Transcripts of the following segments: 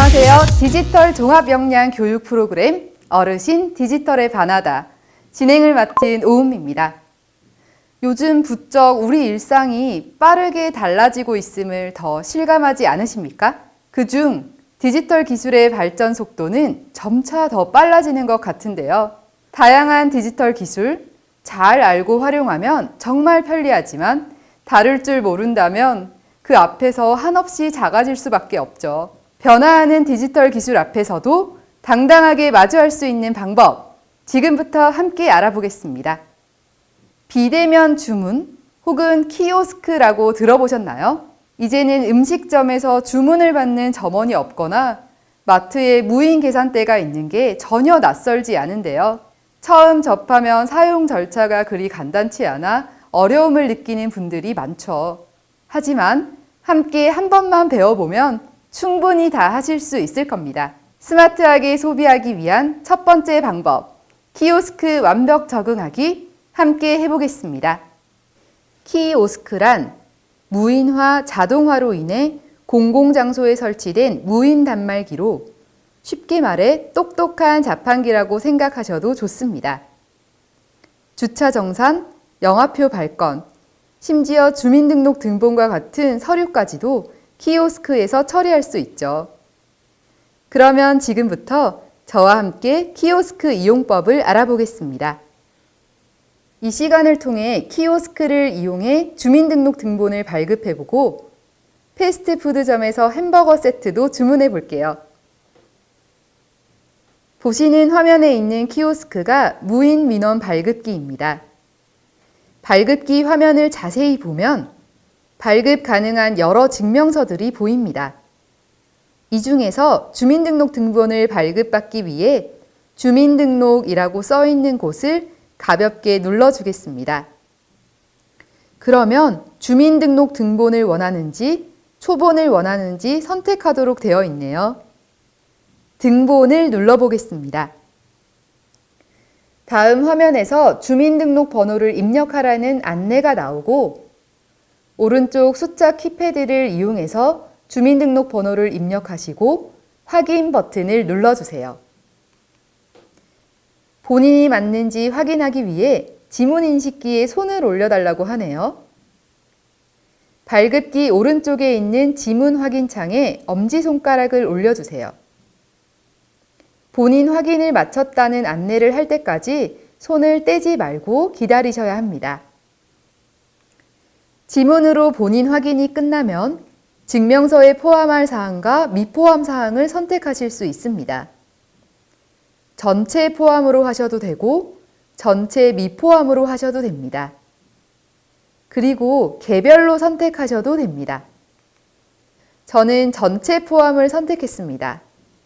안녕하세요. 디지털 종합 역량 교육 프로그램 어르신 디지털에 반하다 진행을 맡은 오은미입니다. 요즘 부쩍 우리 일상이 빠르게 달라지고 있음을 더 실감하지 않으십니까? 그중 디지털 기술의 발전 속도는 점차 더 빨라지는 것 같은데요. 다양한 디지털 기술 잘 알고 활용하면 정말 편리하지만 다룰 줄 모른다면 그 앞에서 한없이 작아질 수밖에 없죠. 변화하는 디지털 기술 앞에서도 당당하게 마주할 수 있는 방법, 지금부터 함께 알아보겠습니다. 비대면 주문 혹은 키오스크라고 들어보셨나요? 이제는 음식점에서 주문을 받는 점원이 없거나 마트에 무인 계산대가 있는 게 전혀 낯설지 않은데요. 처음 접하면 사용 절차가 그리 간단치 않아 어려움을 느끼는 분들이 많죠. 하지만 함께 한 번만 배워보면 충분히 다 하실 수 있을 겁니다. 스마트하게 소비하기 위한 첫 번째 방법, 키오스크 완벽 적응하기 함께 해보겠습니다. 키오스크란 무인화, 자동화로 인해 공공장소에 설치된 무인 단말기로 쉽게 말해 똑똑한 자판기라고 생각하셔도 좋습니다. 주차 정산, 영화표 발권, 심지어 주민등록 등본과 같은 서류까지도 키오스크에서 처리할 수 있죠. 그러면 지금부터 저와 함께 키오스크 이용법을 알아보겠습니다. 이 시간을 통해 키오스크를 이용해 주민등록 등본을 발급해보고 패스트푸드점에서 햄버거 세트도 주문해 볼게요. 보시는 화면에 있는 키오스크가 무인 민원 발급기입니다. 발급기 화면을 자세히 보면 발급 가능한 여러 증명서들이 보입니다. 이 중에서 주민등록 등본을 발급받기 위해 주민등록이라고 써 있는 곳을 가볍게 눌러주겠습니다. 그러면 주민등록 등본을 원하는지 초본을 원하는지 선택하도록 되어 있네요. 등본을 눌러보겠습니다. 다음 화면에서 주민등록 번호를 입력하라는 안내가 나오고 오른쪽 숫자 키패드를 이용해서 주민등록 번호를 입력하시고 확인 버튼을 눌러주세요. 본인이 맞는지 확인하기 위해 지문 인식기에 손을 올려달라고 하네요. 발급기 오른쪽에 있는 지문 확인 창에 엄지손가락을 올려주세요. 본인 확인을 마쳤다는 안내를 할 때까지 손을 떼지 말고 기다리셔야 합니다. 지문으로 본인 확인이 끝나면 증명서에 포함할 사항과 미포함 사항을 선택하실 수 있습니다. 전체 포함으로 하셔도 되고 전체 미포함으로 하셔도 됩니다. 그리고 개별로 선택하셔도 됩니다. 저는 전체 포함을 선택했습니다.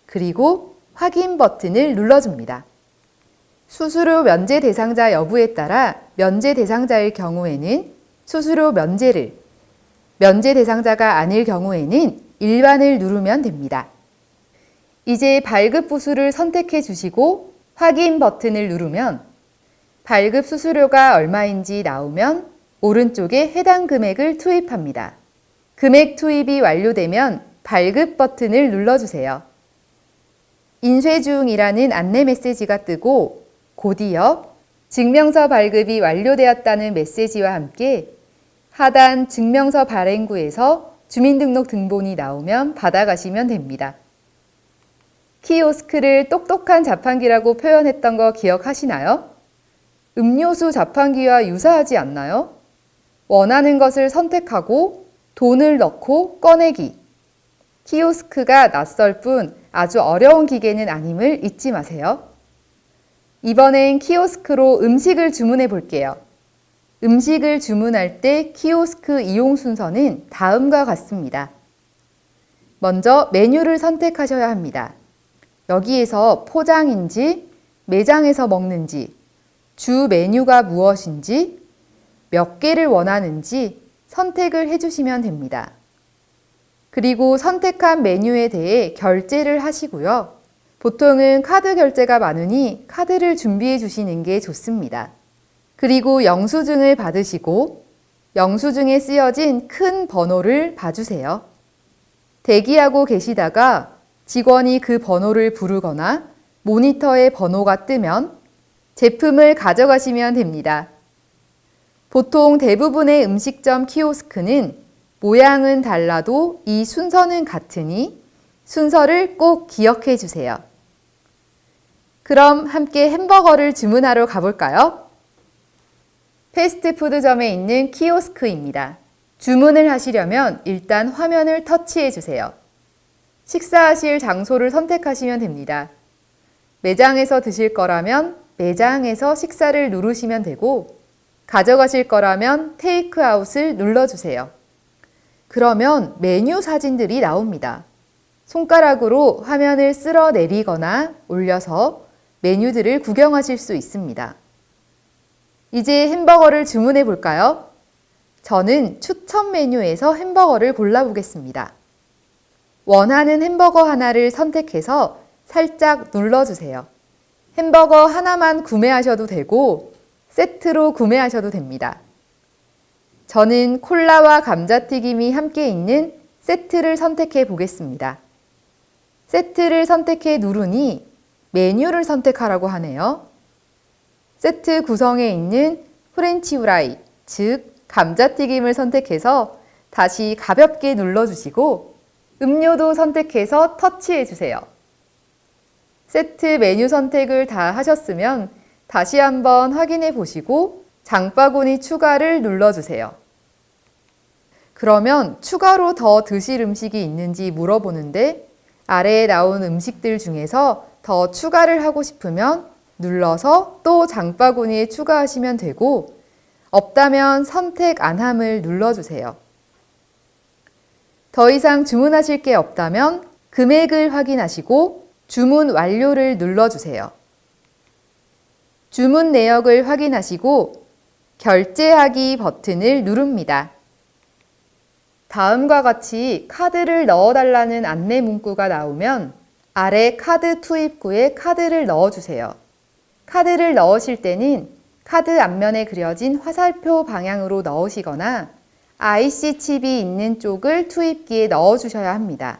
그리고 확인 버튼을 눌러줍니다. 수수료 면제 대상자 여부에 따라 면제 대상자일 경우에는 수수료 면제를, 면제 대상자가 아닐 경우에는 일반을 누르면 됩니다. 이제 발급 부수를 선택해 주시고 확인 버튼을 누르면 발급 수수료가 얼마인지 나오면 오른쪽에 해당 금액을 투입합니다. 금액 투입이 완료되면 발급 버튼을 눌러주세요. 인쇄 중이라는 안내 메시지가 뜨고 곧이어 증명서 발급이 완료되었다는 메시지와 함께 하단 증명서 발행구에서 주민등록 등본이 나오면 받아가시면 됩니다. 키오스크를 똑똑한 자판기라고 표현했던 거 기억하시나요? 음료수 자판기와 유사하지 않나요? 원하는 것을 선택하고 돈을 넣고 꺼내기. 키오스크가 낯설 뿐 아주 어려운 기계는 아님을 잊지 마세요. 이번엔 키오스크로 음식을 주문해 볼게요. 음식을 주문할 때 키오스크 이용 순서는 다음과 같습니다. 먼저 메뉴를 선택하셔야 합니다. 여기에서 포장인지, 매장에서 먹는지, 주 메뉴가 무엇인지, 몇 개를 원하는지 선택을 해주시면 됩니다. 그리고 선택한 메뉴에 대해 결제를 하시고요. 보통은 카드 결제가 많으니 카드를 준비해 주시는 게 좋습니다. 그리고 영수증을 받으시고 영수증에 쓰여진 큰 번호를 봐주세요. 대기하고 계시다가 직원이 그 번호를 부르거나 모니터에 번호가 뜨면 제품을 가져가시면 됩니다. 보통 대부분의 음식점 키오스크는 모양은 달라도 이 순서는 같으니 순서를 꼭 기억해 주세요. 그럼 함께 햄버거를 주문하러 가볼까요? 패스트푸드점에 있는 키오스크입니다. 주문을 하시려면 일단 화면을 터치해 주세요. 식사하실 장소를 선택하시면 됩니다. 매장에서 드실 거라면 매장에서 식사를 누르시면 되고, 가져가실 거라면 테이크아웃을 눌러주세요. 그러면 메뉴 사진들이 나옵니다. 손가락으로 화면을 쓸어 내리거나 올려서 메뉴들을 구경하실 수 있습니다. 이제 햄버거를 주문해 볼까요? 저는 추천 메뉴에서 햄버거를 골라보겠습니다. 원하는 햄버거 하나를 선택해서 살짝 눌러주세요. 햄버거 하나만 구매하셔도 되고 세트로 구매하셔도 됩니다. 저는 콜라와 감자튀김이 함께 있는 세트를 선택해 보겠습니다. 세트를 선택해 누르니 메뉴를 선택하라고 하네요. 세트 구성에 있는 프렌치 후라이, 즉 감자튀김을 선택해서 다시 가볍게 눌러주시고 음료도 선택해서 터치해 주세요. 세트 메뉴 선택을 다 하셨으면 다시 한번 확인해 보시고 장바구니 추가를 눌러주세요. 그러면 추가로 더 드실 음식이 있는지 물어보는데 아래에 나온 음식들 중에서 더 추가를 하고 싶으면 눌러서 또 장바구니에 추가하시면 되고, 없다면 선택 안함을 눌러주세요. 더 이상 주문하실 게 없다면 금액을 확인하시고 주문 완료를 눌러주세요. 주문 내역을 확인하시고 결제하기 버튼을 누릅니다. 다음과 같이 카드를 넣어달라는 안내 문구가 나오면 아래 카드 투입구에 카드를 넣어주세요. 카드를 넣으실 때는 카드 앞면에 그려진 화살표 방향으로 넣으시거나 IC 칩이 있는 쪽을 투입기에 넣어주셔야 합니다.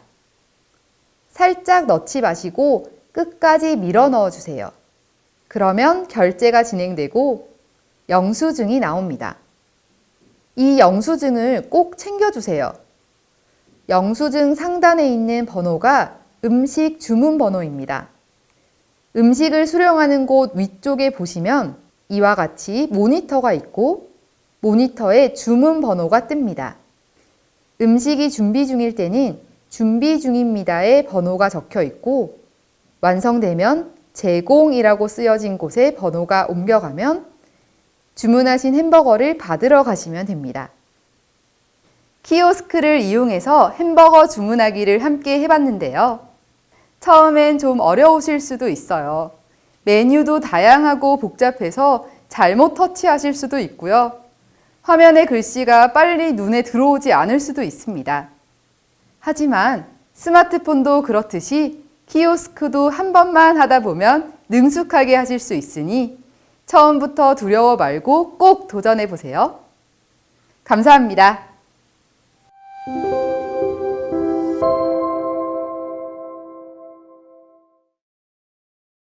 살짝 넣지 마시고 끝까지 밀어 넣어주세요. 그러면 결제가 진행되고 영수증이 나옵니다. 이 영수증을 꼭 챙겨주세요. 영수증 상단에 있는 번호가 음식 주문 번호입니다. 음식을 수령하는 곳 위쪽에 보시면 이와 같이 모니터가 있고 모니터에 주문 번호가 뜹니다. 음식이 준비 중일 때는 준비 중입니다의 번호가 적혀 있고 완성되면 제공이라고 쓰여진 곳에 번호가 옮겨가면 주문하신 햄버거를 받으러 가시면 됩니다. 키오스크를 이용해서 햄버거 주문하기를 함께 해봤는데요. 처음엔 좀 어려우실 수도 있어요. 메뉴도 다양하고 복잡해서 잘못 터치하실 수도 있고요. 화면의 글씨가 빨리 눈에 들어오지 않을 수도 있습니다. 하지만 스마트폰도 그렇듯이 키오스크도 한 번만 하다 보면 능숙하게 하실 수 있으니 처음부터 두려워 말고 꼭 도전해 보세요. 감사합니다.